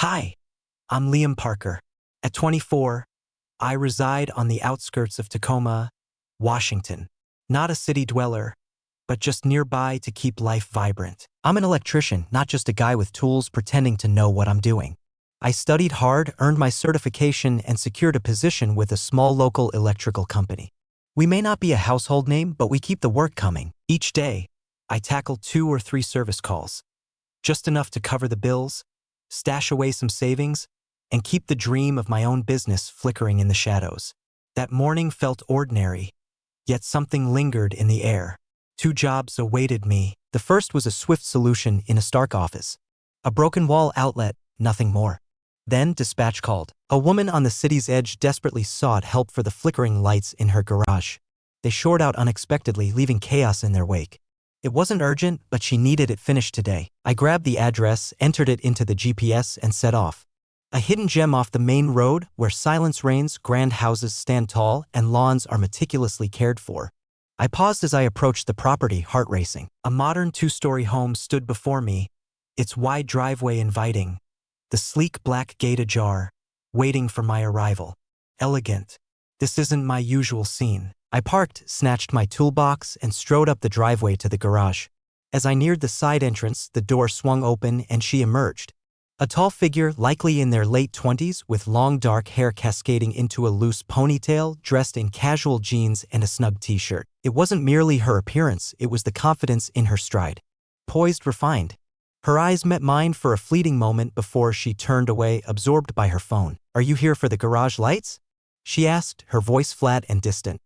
Hi, I'm Liam Parker. At 24, I reside on the outskirts of Tacoma, Washington. Not a city dweller, but just nearby to keep life vibrant. I'm an electrician, not just a guy with tools pretending to know what I'm doing. I studied hard, earned my certification, and secured a position with a small local electrical company. We may not be a household name, but we keep the work coming. Each day, I tackle 2 or 3 service calls, just enough to cover the bills, stash away some savings, and keep the dream of my own business flickering in the shadows. That morning felt ordinary, yet something lingered in the air. 2 jobs awaited me. The first was a swift solution in a Stark office. A broken wall outlet, nothing more. Then dispatch called. A woman on the city's edge desperately sought help for the flickering lights in her garage. They shored out unexpectedly, leaving chaos in their wake. It wasn't urgent, but she needed it finished today. I grabbed the address, entered it into the GPS, and set off. A hidden gem off the main road where silence reigns, grand houses stand tall, and lawns are meticulously cared for. I paused as I approached the property, heart racing. A modern 2-story home stood before me, its wide driveway inviting, the sleek black gate ajar, waiting for my arrival. Elegant. This isn't my usual scene. I parked, snatched my toolbox, and strode up the driveway to the garage. As I neared the side entrance, the door swung open and she emerged. A tall figure, likely in their late 20s, with long dark hair cascading into a loose ponytail, dressed in casual jeans and a snug t-shirt. It wasn't merely her appearance, it was the confidence in her stride. Poised, refined. Her eyes met mine for a fleeting moment before she turned away, absorbed by her phone. "Are you here for the garage lights?" she asked, her voice flat and distant.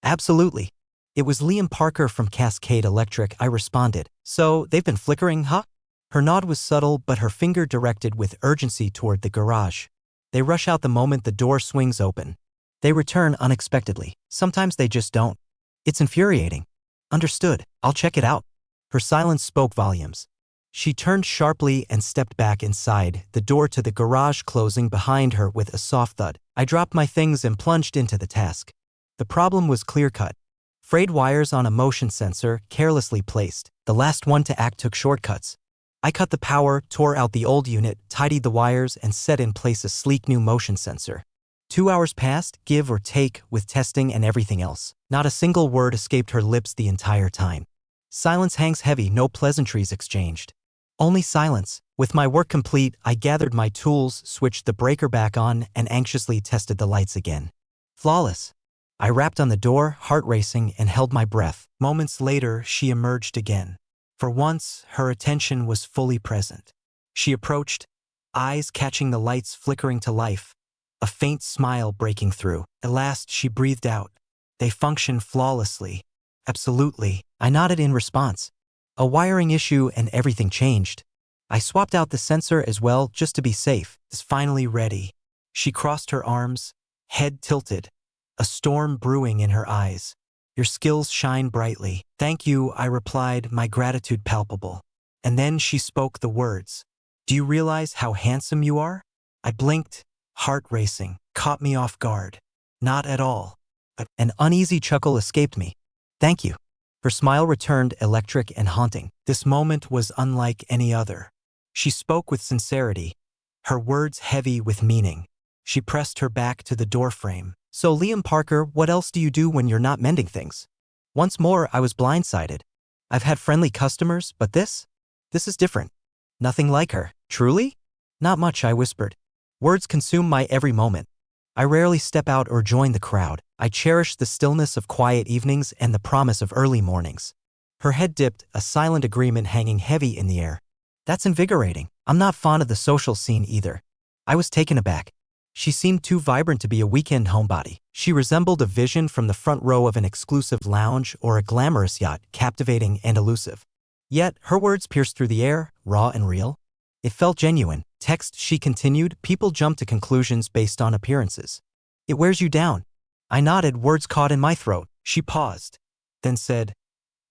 "Absolutely." It was Liam Parker from Cascade Electric, I responded. "So, they've been flickering, huh?" Her nod was subtle, but her finger directed with urgency toward the garage. "They rush out the moment the door swings open. They return unexpectedly. Sometimes they just don't. It's infuriating." "Understood. I'll check it out." Her silence spoke volumes. She turned sharply and stepped back inside, the door to the garage closing behind her with a soft thud. I dropped my things and plunged into the task. The problem was clear-cut. Frayed wires on a motion sensor, carelessly placed. The last one to act took shortcuts. I cut the power, tore out the old unit, tidied the wires, and set in place a sleek new motion sensor. 2 hours passed, give or take, with testing and everything else. Not a single word escaped her lips the entire time. Silence hangs heavy, no pleasantries exchanged. Only silence. With my work complete, I gathered my tools, switched the breaker back on, and anxiously tested the lights again. Flawless. I rapped on the door, heart racing, and held my breath. Moments later, she emerged again. For once, her attention was fully present. She approached, eyes catching the lights flickering to life, a faint smile breaking through. At last, she breathed out. "They function flawlessly." "Absolutely." I nodded in response. A wiring issue and everything changed. I swapped out the sensor as well, just to be safe. "It's finally ready." She crossed her arms, head tilted, a storm brewing in her eyes. "Your skills shine brightly." "Thank you," I replied, my gratitude palpable. And then she spoke the words. "Do you realize how handsome you are?" I blinked, heart racing. Caught me off guard. "Not at all." An uneasy chuckle escaped me. "Thank you." Her smile returned, electric and haunting. This moment was unlike any other. She spoke with sincerity, her words heavy with meaning. She pressed her back to the doorframe. "So, Liam Parker, what else do you do when you're not mending things?" Once more, I was blindsided. I've had friendly customers, but this is different. Nothing like her. "Truly?" "Not much," I whispered. Words consume my every moment. I rarely step out or join the crowd. I cherish the stillness of quiet evenings and the promise of early mornings. Her head dipped, a silent agreement hanging heavy in the air. "That's invigorating." "I'm not fond of the social scene either." I was taken aback. She seemed too vibrant to be a weekend homebody. She resembled a vision from the front row of an exclusive lounge or a glamorous yacht, captivating and elusive. Yet, her words pierced through the air, raw and real. It felt genuine. "Text," she continued, "people jump to conclusions based on appearances. It wears you down." I nodded, words caught in my throat. She paused, then said,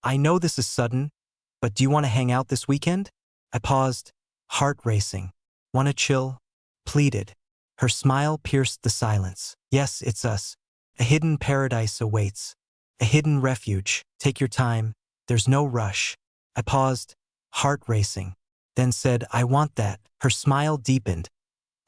"I know this is sudden, but do you want to hang out this weekend?" I paused, heart racing. "Wanna chill?" pleaded. Her smile pierced the silence. "Yes, it's us. A hidden paradise awaits. A hidden refuge. Take your time. There's no rush." I paused, heart racing, then said, "I want that." Her smile deepened,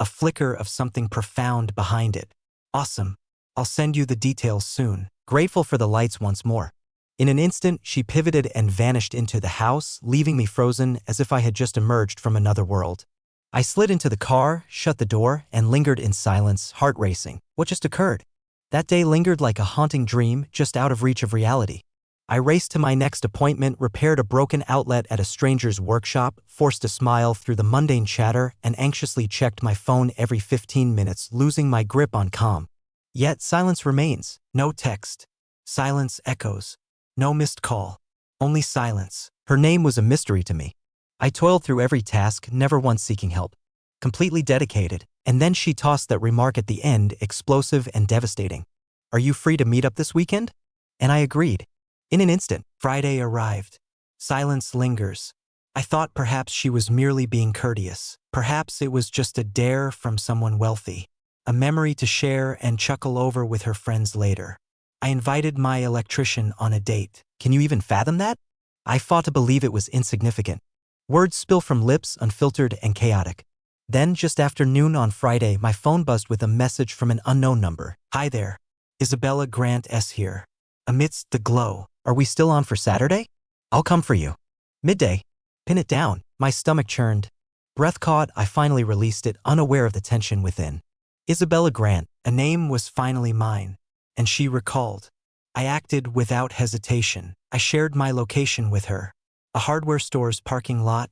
a flicker of something profound behind it. Awesome. I'll send you the details soon. Grateful for the lights once more. In an instant, she pivoted and vanished into the house, leaving me frozen as if I had just emerged from another world. I slid into the car, shut the door, and lingered in silence, heart racing. What just occurred? That day lingered like a haunting dream, just out of reach of reality. I raced to my next appointment, repaired a broken outlet at a stranger's workshop, forced a smile through the mundane chatter, and anxiously checked my phone every 15 minutes, losing my grip on calm. Yet silence remains. No text. Silence echoes. No missed call. Only silence. Her name was a mystery to me. I toiled through every task, never once seeking help. Completely dedicated. And then she tossed that remark at the end, explosive and devastating. "Are you free to meet up this weekend?" And I agreed. In an instant, Friday arrived. Silence lingers. I thought perhaps she was merely being courteous. Perhaps it was just a dare from someone wealthy. A memory to share and chuckle over with her friends later. I invited my electrician on a date. Can you even fathom that? I fought to believe it was insignificant. Words spill from lips, unfiltered and chaotic. Then, just after noon on Friday, my phone buzzed with a message from an unknown number. "Hi there. Isabella Grant S. here." Amidst the glow, "Are we still on for Saturday? I'll come for you." Midday. Pin it down. My stomach churned. Breath caught, I finally released it, unaware of the tension within. Isabella Grant, a name was finally mine. And she recalled. I acted without hesitation. I shared my location with her. A hardware store's parking lot,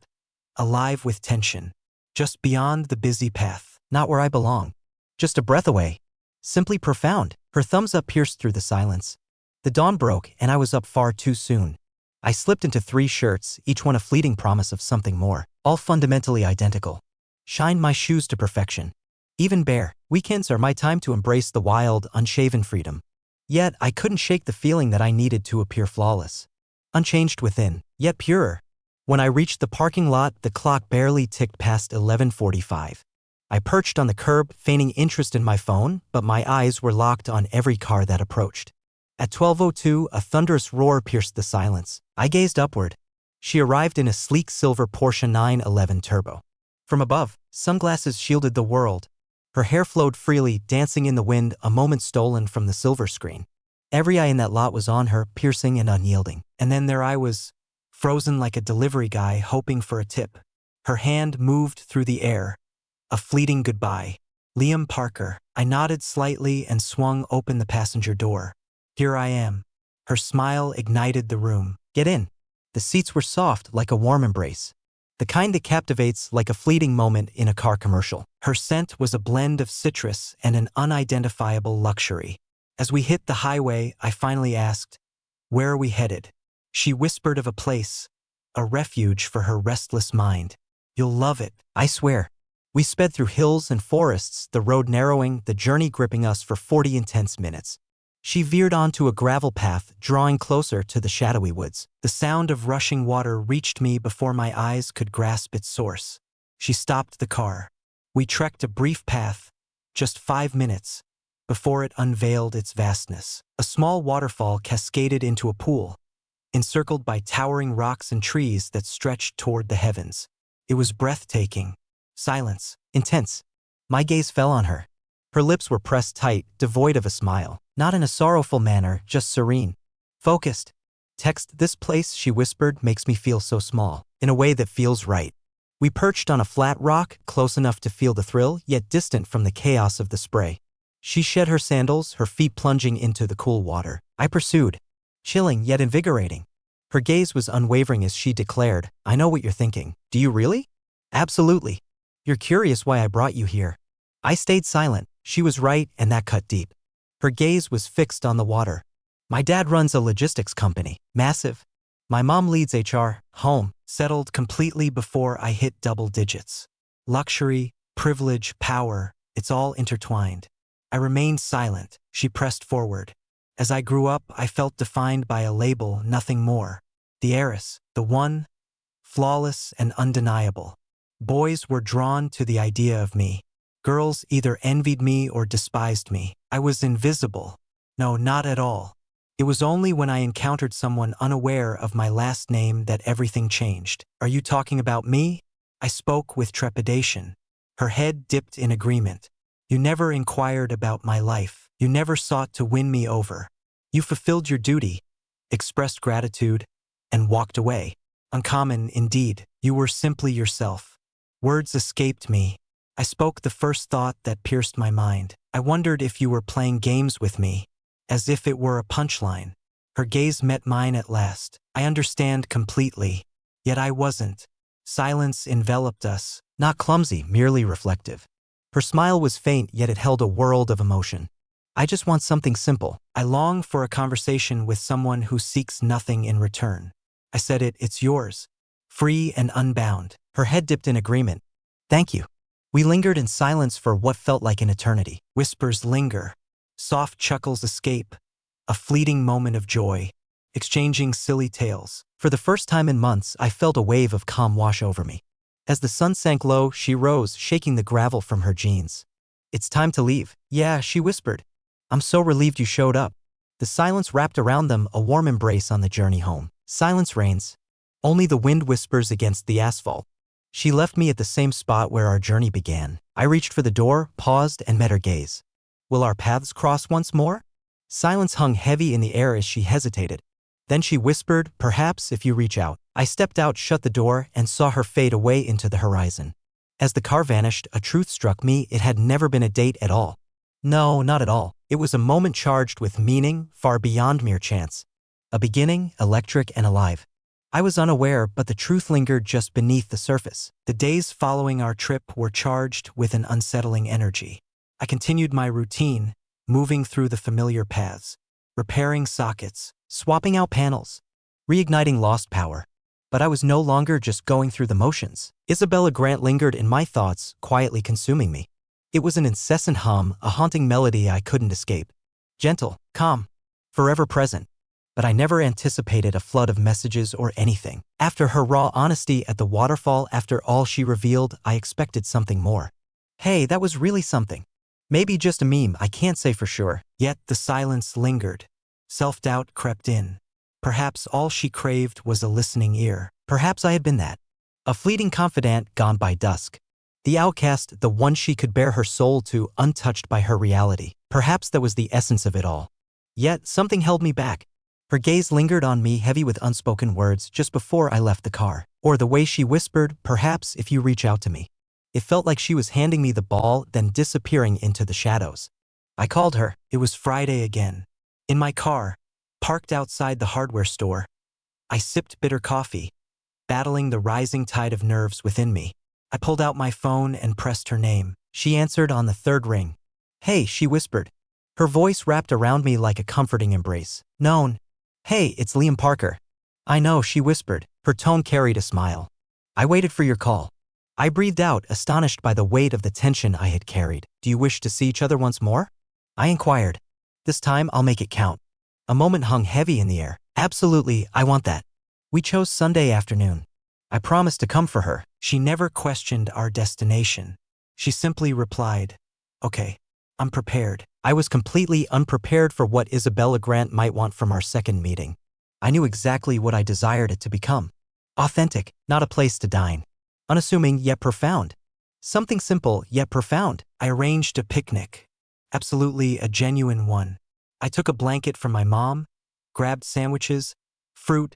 alive with tension. Just beyond the busy path. Not where I belong. Just a breath away. Simply profound. Her thumbs up pierced through the silence. The dawn broke, and I was up far too soon. I slipped into 3 shirts, each one a fleeting promise of something more. All fundamentally identical. Shined my shoes to perfection. Even bare. Weekends are my time to embrace the wild, unshaven freedom. Yet, I couldn't shake the feeling that I needed to appear flawless. Unchanged within, yet purer. When I reached the parking lot, the clock barely ticked past 11:45. I perched on the curb, feigning interest in my phone, but my eyes were locked on every car that approached. At 12:02, a thunderous roar pierced the silence. I gazed upward. She arrived in a sleek silver Porsche 911 Turbo. From above, sunglasses shielded the world. Her hair flowed freely, dancing in the wind, a moment stolen from the silver screen. Every eye in that lot was on her, piercing and unyielding. And then there I was, frozen like a delivery guy hoping for a tip. Her hand moved through the air. A fleeting goodbye. "Liam Parker." I nodded slightly and swung open the passenger door. "Here I am." Her smile ignited the room. "Get in." The seats were soft, like a warm embrace. The kind that captivates like a fleeting moment in a car commercial. Her scent was a blend of citrus and an unidentifiable luxury. As we hit the highway, I finally asked, "Where are we headed?" She whispered of a place, a refuge for her restless mind. "You'll love it, I swear." We sped through hills and forests, the road narrowing, the journey gripping us for 40 intense minutes. She veered onto a gravel path, drawing closer to the shadowy woods. The sound of rushing water reached me before my eyes could grasp its source. She stopped the car. We trekked a brief path, just 5 minutes, before it unveiled its vastness. A small waterfall cascaded into a pool, encircled by towering rocks and trees that stretched toward the heavens. It was breathtaking. Silence. Intense. My gaze fell on her. Her lips were pressed tight, devoid of a smile. Not in a sorrowful manner, just serene. Focused. "Text this place," she whispered, "makes me feel so small. In a way that feels right." We perched on a flat rock, close enough to feel the thrill, yet distant from the chaos of the spray. She shed her sandals, her feet plunging into the cool water. I pursued. Chilling, yet invigorating. Her gaze was unwavering as she declared, "I know what you're thinking." "Do you really?" "Absolutely. You're curious why I brought you here." I stayed silent. She was right, and that cut deep. Her gaze was fixed on the water. "My dad runs a logistics company. Massive. My mom leads HR. Home. Settled completely before I hit double digits. Luxury, privilege, power, it's all intertwined." I remained silent. She pressed forward. "As I grew up, I felt defined by a label, nothing more. The heiress, the one, flawless and undeniable. Boys were drawn to the idea of me. Girls either envied me or despised me. I was invisible. No, not at all. It was only when I encountered someone unaware of my last name that everything changed." "Are you talking about me?" I spoke with trepidation. Her head dipped in agreement. You never inquired about my life. You never sought to win me over. You fulfilled your duty, expressed gratitude, and walked away. Uncommon, indeed. You were simply yourself. Words escaped me. I spoke the first thought that pierced my mind. I wondered if you were playing games with me, as if it were a punchline. Her gaze met mine at last. I understand completely. Yet I wasn't. Silence enveloped us, not clumsy, merely reflective. Her smile was faint, yet it held a world of emotion. I just want something simple. I long for a conversation with someone who seeks nothing in return. I said it's yours. Free and unbound. Her head dipped in agreement. Thank you. We lingered in silence for what felt like an eternity. Whispers linger. Soft chuckles escape. A fleeting moment of joy. Exchanging silly tales. For the first time in months, I felt a wave of calm wash over me. As the sun sank low, she rose, shaking the gravel from her jeans. It's time to leave. Yeah, she whispered. I'm so relieved you showed up. The silence wrapped around them, a warm embrace on the journey home. Silence reigns. Only the wind whispers against the asphalt. She left me at the same spot where our journey began. I reached for the door, paused, and met her gaze. Will our paths cross once more? Silence hung heavy in the air as she hesitated. Then she whispered, perhaps if you reach out. I stepped out, shut the door, and saw her fade away into the horizon. As the car vanished, a truth struck me. It had never been a date at all. No, not at all. It was a moment charged with meaning, far beyond mere chance. A beginning, electric and alive. I was unaware, but the truth lingered just beneath the surface. The days following our trip were charged with an unsettling energy. I continued my routine, moving through the familiar paths, repairing sockets, swapping out panels, reigniting lost power. But I was no longer just going through the motions. Isabella Grant lingered in my thoughts, quietly consuming me. It was an incessant hum, a haunting melody I couldn't escape. Gentle, calm, forever present. But I never anticipated a flood of messages or anything. After her raw honesty at the waterfall, after all she revealed, I expected something more. Hey, that was really something. Maybe just a meme, I can't say for sure. Yet the silence lingered. Self-doubt crept in. Perhaps all she craved was a listening ear. Perhaps I had been that. A fleeting confidant gone by dusk. The outcast, the one she could bare her soul to, untouched by her reality. Perhaps that was the essence of it all. Yet something held me back. Her gaze lingered on me, heavy with unspoken words, just before I left the car. Or the way she whispered, perhaps if you reach out to me. It felt like she was handing me the ball, then disappearing into the shadows. I called her. It was Friday again. In my car, parked outside the hardware store, I sipped bitter coffee, battling the rising tide of nerves within me. I pulled out my phone and pressed her name. She answered on the third ring. Hey, she whispered. Her voice wrapped around me like a comforting embrace. Known. Hey, it's Liam Parker. I know, she whispered. Her tone carried a smile. I waited for your call. I breathed out, astonished by the weight of the tension I had carried. Do you wish to see each other once more? I inquired. This time I'll make it count. A moment hung heavy in the air. Absolutely, I want that. We chose Sunday afternoon. I promised to come for her. She never questioned our destination. She simply replied, okay, I'm prepared. I was completely unprepared for what Isabella Grant might want from our second meeting. I knew exactly what I desired it to become. Authentic, not a place to dine. Unassuming yet profound. Something simple yet profound. I arranged a picnic. Absolutely a genuine one. I took a blanket from my mom, grabbed sandwiches, fruit,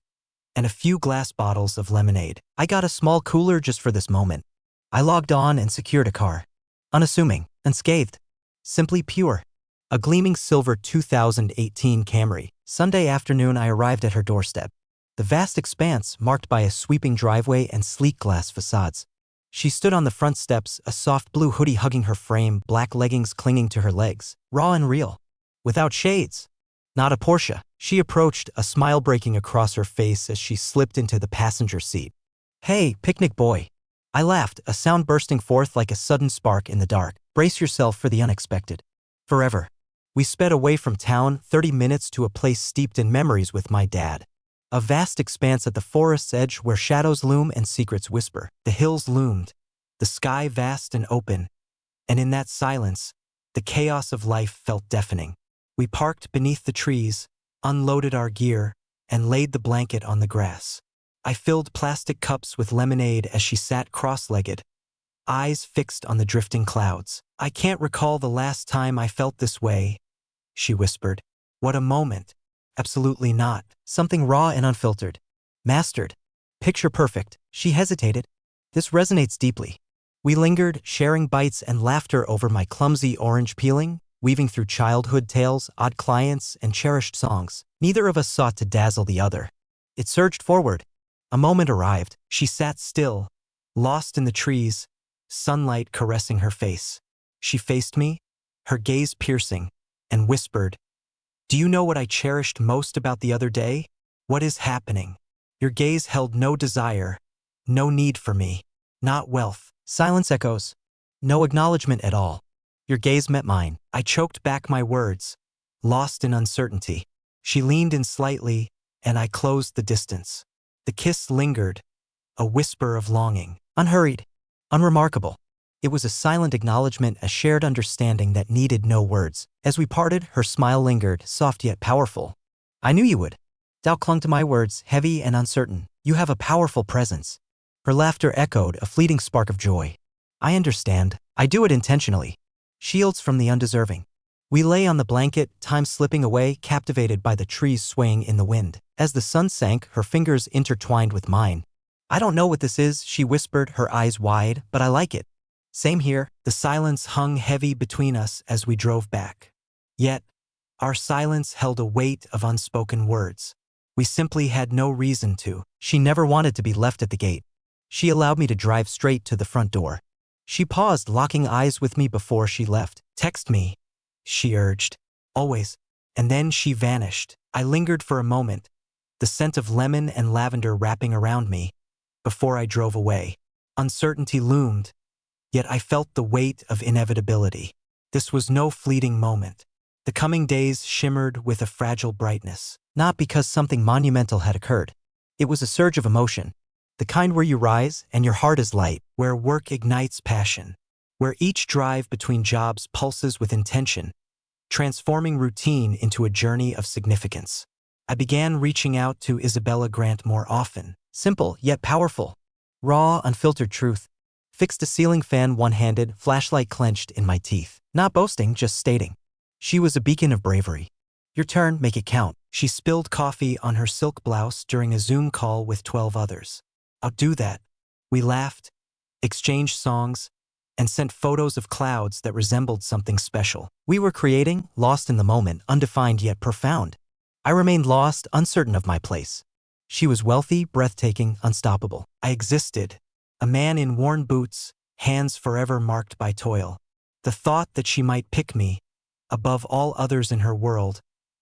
and a few glass bottles of lemonade. I got a small cooler just for this moment. I logged on and secured a car. Unassuming, unscathed, simply pure. A gleaming silver 2018 Camry. Sunday afternoon I arrived at her doorstep. The vast expanse marked by a sweeping driveway and sleek glass facades. She stood on the front steps, a soft blue hoodie hugging her frame, black leggings clinging to her legs. Raw and real. Without shades. Not a Porsche. She approached, a smile breaking across her face as she slipped into the passenger seat. Hey, picnic boy. I laughed, a sound bursting forth like a sudden spark in the dark. Brace yourself for the unexpected. Forever. We sped away from town, 30 minutes to a place steeped in memories with my dad. A vast expanse at the forest's edge where shadows loom and secrets whisper. The hills loomed, the sky vast and open, and in that silence, the chaos of life felt deafening. We parked beneath the trees, unloaded our gear, and laid the blanket on the grass. I filled plastic cups with lemonade as she sat cross-legged, eyes fixed on the drifting clouds. "I can't recall the last time I felt this way," she whispered. "What a moment." "Absolutely not. Something raw and unfiltered. Mastered. Picture perfect." She hesitated. "This resonates deeply." We lingered, sharing bites and laughter over my clumsy orange peeling, weaving through childhood tales, odd clients, and cherished songs. Neither of us sought to dazzle the other. It surged forward. A moment arrived. She sat still, lost in the trees, sunlight caressing her face. She faced me, her gaze piercing, and whispered, "Do you know what I cherished most about the other day? What is happening? Your gaze held no desire, no need for me, not wealth." Silence echoes. No acknowledgement at all. Your gaze met mine. I choked back my words, lost in uncertainty. She leaned in slightly, and I closed the distance. The kiss lingered, a whisper of longing. Unhurried, unremarkable. It was a silent acknowledgement, a shared understanding that needed no words. As we parted, her smile lingered, soft yet powerful. "I knew you would." Doubt clung to my words, heavy and uncertain. "You have a powerful presence." Her laughter echoed, a fleeting spark of joy. "I understand. I do it intentionally." Shields from the undeserving. We lay on the blanket, time slipping away, captivated by the trees swaying in the wind. As the sun sank, her fingers intertwined with mine. "I don't know what this is," she whispered, her eyes wide, "but I like it." Same here. The silence hung heavy between us as we drove back. Yet, our silence held a weight of unspoken words. We simply had no reason to. She never wanted to be left at the gate. She allowed me to drive straight to the front door. She paused, locking eyes with me before she left. "Text me," she urged. "Always." And then she vanished. I lingered for a moment, the scent of lemon and lavender wrapping around me, before I drove away. Uncertainty loomed, yet I felt the weight of inevitability. This was no fleeting moment. The coming days shimmered with a fragile brightness, not because something monumental had occurred. It was a surge of emotion. The kind where you rise and your heart is light, where work ignites passion, where each drive between jobs pulses with intention, transforming routine into a journey of significance. I began reaching out to Isabella Grant more often. Simple, yet powerful. Raw, unfiltered truth. Fixed a ceiling fan one-handed, flashlight clenched in my teeth. Not boasting, just stating. She was a beacon of bravery. "Your turn, make it count." She spilled coffee on her silk blouse during a Zoom call with 12 others. "I'll do that." We laughed, exchanged songs, and sent photos of clouds that resembled something special. We were creating, lost in the moment, undefined yet profound. I remained lost, uncertain of my place. She was wealthy, breathtaking, unstoppable. I existed, a man in worn boots, hands forever marked by toil. The thought that she might pick me, above all others in her world,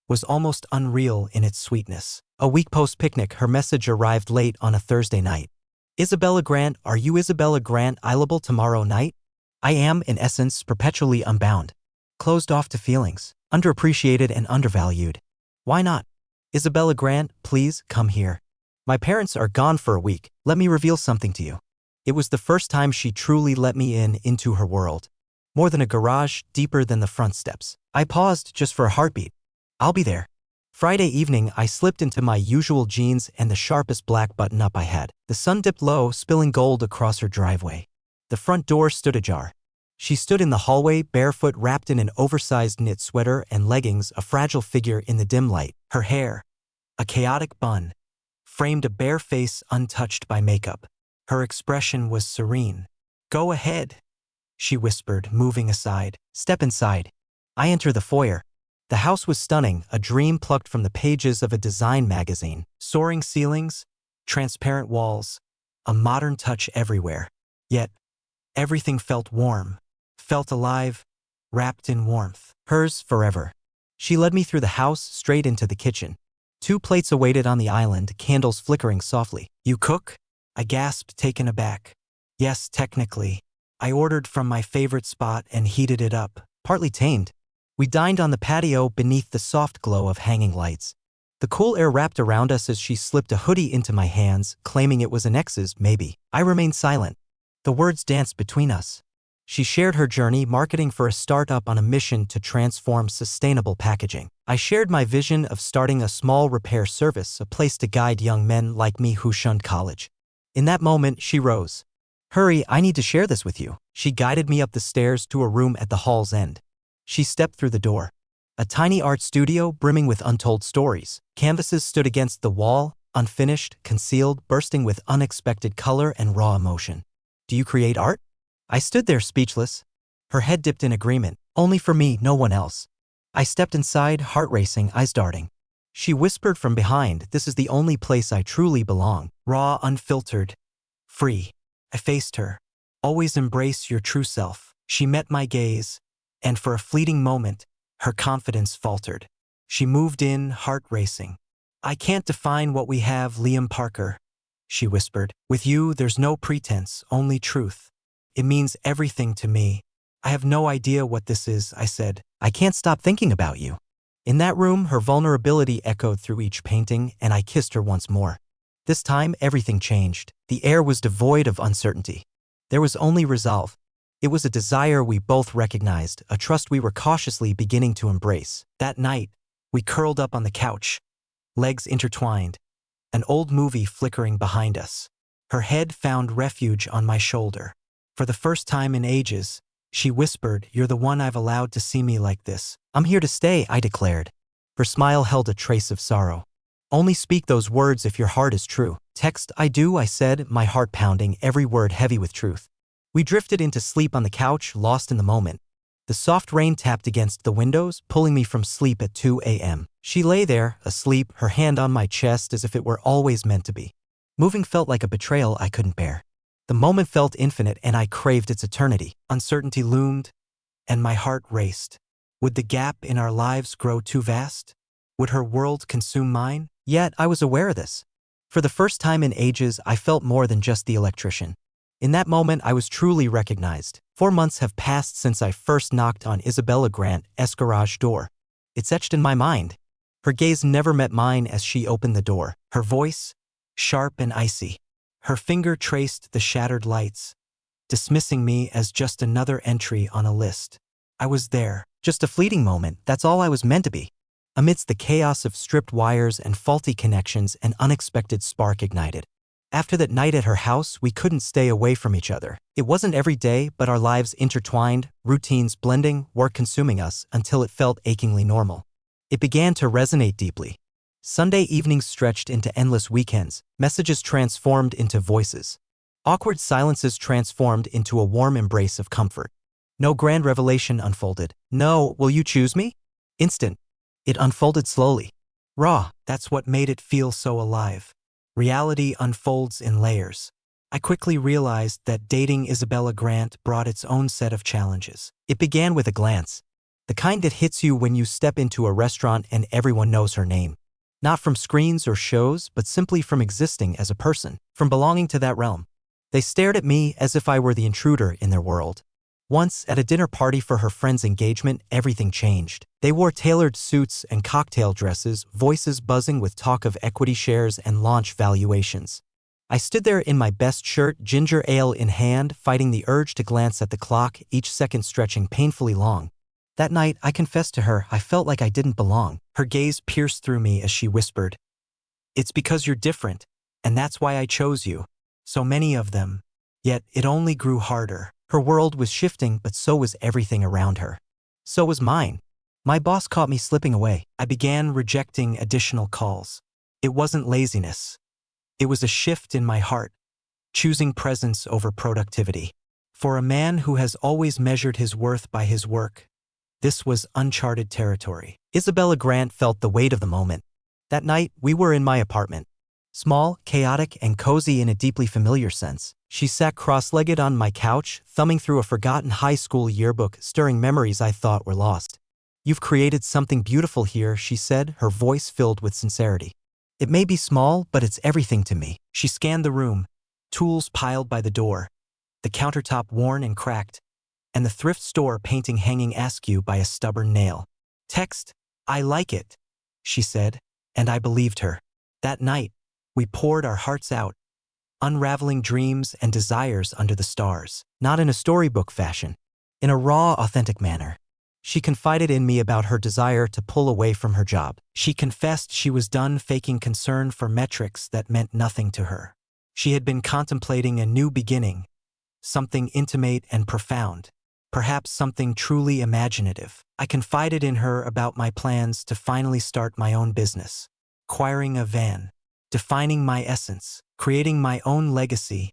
was almost unreal in its sweetness. A week post-picnic, her message arrived late on a Thursday night. "Isabella Grant, are you Isabella Grant, Ileable tomorrow night?" I am, in essence, perpetually unbound. Closed off to feelings, underappreciated and undervalued. Why not? "Isabella Grant, please, come here. My parents are gone for a week. Let me reveal something to you." It was the first time she truly let me into her world. More than a garage, deeper than the front steps. I paused just for a heartbeat. "I'll be there." Friday evening, I slipped into my usual jeans and the sharpest black button-up I had. The sun dipped low, spilling gold across her driveway. The front door stood ajar. She stood in the hallway, barefoot, wrapped in an oversized knit sweater and leggings, a fragile figure in the dim light. Her hair, a chaotic bun, framed a bare face untouched by makeup. Her expression was serene. "Go ahead," she whispered, moving aside. "Step inside." I entered the foyer. The house was stunning, a dream plucked from the pages of a design magazine. Soaring ceilings, transparent walls, a modern touch everywhere. Yet, everything felt warm, felt alive, wrapped in warmth. Hers forever. She led me through the house, straight into the kitchen. 2 plates awaited on the island, candles flickering softly. "You cook?" I gasped, taken aback. "Yes, technically." I ordered from my favorite spot and heated it up, partly tamed. We dined on the patio beneath the soft glow of hanging lights. The cool air wrapped around us as she slipped a hoodie into my hands, claiming it was an ex's, maybe. I remained silent. The words danced between us. She shared her journey, marketing for a startup on a mission to transform sustainable packaging. I shared my vision of starting a small repair service, a place to guide young men like me who shunned college. In that moment, she rose. Hurry, I need to share this with you. She guided me up the stairs to a room at the hall's end. She stepped through the door. A tiny art studio brimming with untold stories. Canvases stood against the wall, unfinished, concealed, bursting with unexpected color and raw emotion. Do you create art? I stood there speechless. Her head dipped in agreement. Only for me, no one else. I stepped inside, heart racing, eyes darting. She whispered from behind, this is the only place I truly belong. Raw, unfiltered, free. I faced her. Always embrace your true self. She met my gaze, and for a fleeting moment, her confidence faltered. She moved in, heart racing. I can't define what we have, Liam Parker, she whispered. With you, there's no pretense, only truth. It means everything to me. I have no idea what this is, I said. I can't stop thinking about you. In that room, her vulnerability echoed through each painting, and I kissed her once more. This time, everything changed. The air was devoid of uncertainty. There was only resolve. It was a desire we both recognized, a trust we were cautiously beginning to embrace. That night, we curled up on the couch, legs intertwined, an old movie flickering behind us. Her head found refuge on my shoulder. For the first time in ages, she whispered, "You're the one I've allowed to see me like this." "I'm here to stay," I declared. Her smile held a trace of sorrow. "Only speak those words if your heart is true." "Text, I do," I said, my heart pounding, every word heavy with truth. We drifted into sleep on the couch, lost in the moment. The soft rain tapped against the windows, pulling me from sleep at 2 a.m. She lay there, asleep, her hand on my chest as if it were always meant to be. Moving felt like a betrayal I couldn't bear. The moment felt infinite and I craved its eternity. Uncertainty loomed, and my heart raced. Would the gap in our lives grow too vast? Would her world consume mine? Yet I was aware of this. For the first time in ages, I felt more than just the electrician. In that moment, I was truly recognized. 4 months have passed since I first knocked on Isabella Grant's garage door. It's etched in my mind. Her gaze never met mine as she opened the door. Her voice, sharp and icy. Her finger traced the shattered lights, dismissing me as just another entry on a list. I was there. Just a fleeting moment, that's all I was meant to be. Amidst the chaos of stripped wires and faulty connections, an unexpected spark ignited. After that night at her house, we couldn't stay away from each other. It wasn't every day, but our lives intertwined, routines blending, work consuming us until it felt achingly normal. It began to resonate deeply. Sunday evenings stretched into endless weekends, messages transformed into voices. Awkward silences transformed into a warm embrace of comfort. No grand revelation unfolded. No, will you choose me? Instant. It unfolded slowly. Raw, that's what made it feel so alive. Reality unfolds in layers. I quickly realized that dating Isabella Grant brought its own set of challenges. It began with a glance. The kind that hits you when you step into a restaurant and everyone knows her name. Not from screens or shows, but simply from existing as a person, from belonging to that realm. They stared at me as if I were the intruder in their world. Once, at a dinner party for her friend's engagement, everything changed. They wore tailored suits and cocktail dresses, voices buzzing with talk of equity shares and launch valuations. I stood there in my best shirt, ginger ale in hand, fighting the urge to glance at the clock, each second stretching painfully long. That night, I confessed to her, I felt like I didn't belong. Her gaze pierced through me as she whispered, "It's because you're different, and that's why I chose you." So many of them. Yet it only grew harder. Her world was shifting, but so was everything around her. So was mine. My boss caught me slipping away. I began rejecting additional calls. It wasn't laziness. It was a shift in my heart, choosing presence over productivity. For a man who has always measured his worth by his work, this was uncharted territory. Isabella Grant felt the weight of the moment. That night, we were in my apartment. Small, chaotic, and cozy in a deeply familiar sense. She sat cross-legged on my couch, thumbing through a forgotten high school yearbook, stirring memories I thought were lost. "You've created something beautiful here," she said, her voice filled with sincerity. "It may be small, but it's everything to me." She scanned the room, tools piled by the door, the countertop worn and cracked, and the thrift store painting hanging askew by a stubborn nail. "Text, I like it," she said, and I believed her. That night, we poured our hearts out, unraveling dreams and desires under the stars, not in a storybook fashion, in a raw, authentic manner. She confided in me about her desire to pull away from her job. She confessed she was done faking concern for metrics that meant nothing to her. She had been contemplating a new beginning, something intimate and profound, perhaps something truly imaginative. I confided in her about my plans to finally start my own business, acquiring a van, defining my essence, creating my own legacy,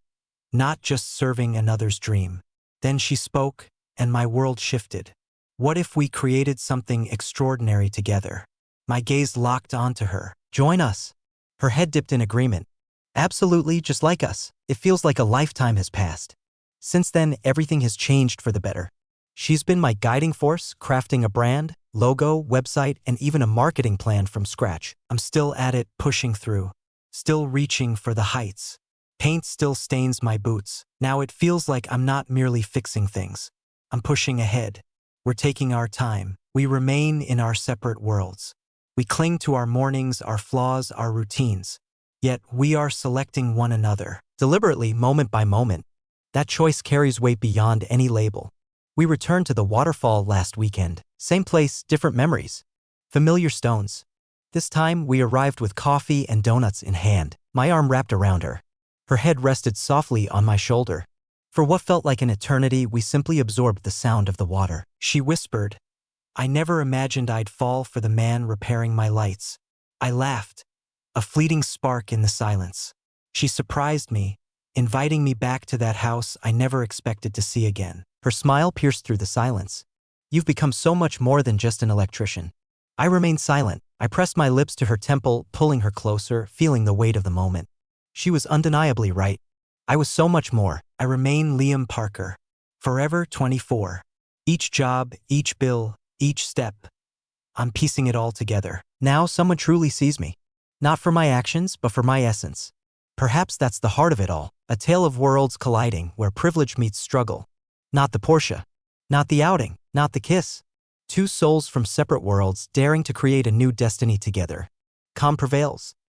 not just serving another's dream. Then she spoke, and my world shifted. What if we created something extraordinary together? My gaze locked onto her. Join us. Her head dipped in agreement. Absolutely, just like us. It feels like a lifetime has passed. Since then, everything has changed for the better. She's been my guiding force, crafting a brand, logo, website, and even a marketing plan from scratch. I'm still at it, pushing through, still reaching for the heights. Paint still stains my boots. Now it feels like I'm not merely fixing things. I'm pushing ahead. We're taking our time. We remain in our separate worlds. We cling to our mornings, our flaws, our routines. Yet we are selecting one another, deliberately, moment by moment. That choice carries weight beyond any label. We returned to the waterfall last weekend. Same place, different memories. Familiar stones. This time, we arrived with coffee and donuts in hand, my arm wrapped around her. Her head rested softly on my shoulder. For what felt like an eternity, we simply absorbed the sound of the water. She whispered, "I never imagined I'd fall for the man repairing my lights." I laughed, a fleeting spark in the silence. She surprised me, inviting me back to that house I never expected to see again. Her smile pierced through the silence. "You've become so much more than just an electrician." I remained silent. I pressed my lips to her temple, pulling her closer, feeling the weight of the moment. She was undeniably right. I was so much more. I remain Liam Parker, forever 24. Each job, each bill, each step. I'm piecing it all together. Now someone truly sees me. Not for my actions, but for my essence. Perhaps that's the heart of it all. A tale of worlds colliding, where privilege meets struggle. Not the Porsche. Not the outing. Not the kiss. Two souls from separate worlds daring to create a new destiny together. Calm prevails.